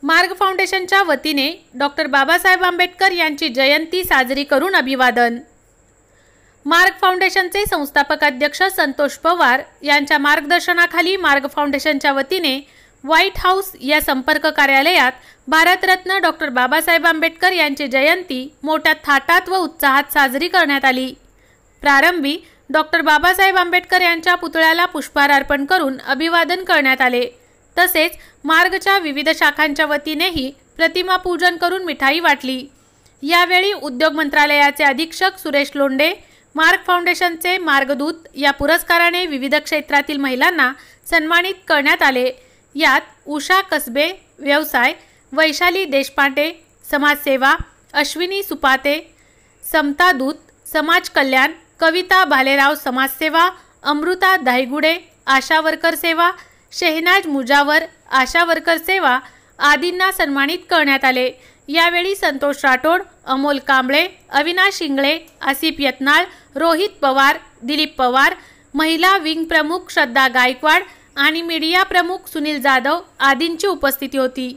मार्ग फाउंडेशनच्या वतीने डॉक्टर बाबासाहेब आंबेडकर यांची जयंती साजरी करून अभिवादन। मार्ग फाउंडेशनचे संस्थापक अध्यक्ष संतोष पवार यांच्या मार्गदर्शनाखाली मार्ग फाउंडेशनच्या वतीने व्हाईट हाऊस या संपर्क कार्यालयात भारतरत्न डॉक्टर बाबासाहेब आंबेडकर यांची जयंती मोठ्या थाटात व उत्साहात साजरी करण्यात आली। प्रारंभी डॉक्टर बाबासाहेब आंबेडकर यांच्या पुतळ्याला पुष्पहार अर्पण करून अभिवादन करण्यात आले। तसेच मार्गच्या विविध शाखांच्या वतीनेही प्रतिमा पूजन करून मिठाई वाटली। यावेळी उद्योग मंत्रालयाचे अधीक्षक सुरेश लोंढे, मार्ग फाउंडेशनचे मार्गदूत या पुरस्काराने विविध क्षेत्रातील महिलांना सन्मानित करण्यात आले। यात उषा कसबे व्यवसाय, वैशाली देशपांडे समाजसेवा, अश्विनी सुपाते समता दूत समाज कल्याण, कविता भालेराव समाजसेवा, अमृता धायगुडे आशा वर्कर सेवा, शेहनाज मुजावर आशा वर्कर सेवा आदींना सन्मानित करण्यात आले। यावेळी संतोष राठोड, अमोल कांबळे, अविनाश इंगळे, आसिफ यत्नाळ, रोहित पवार, दिलीप पवार, महिला विंग प्रमुख श्रद्धा गायकवाड आणि मीडिया प्रमुख सुनील जाधव आदींची उपस्थिती होती।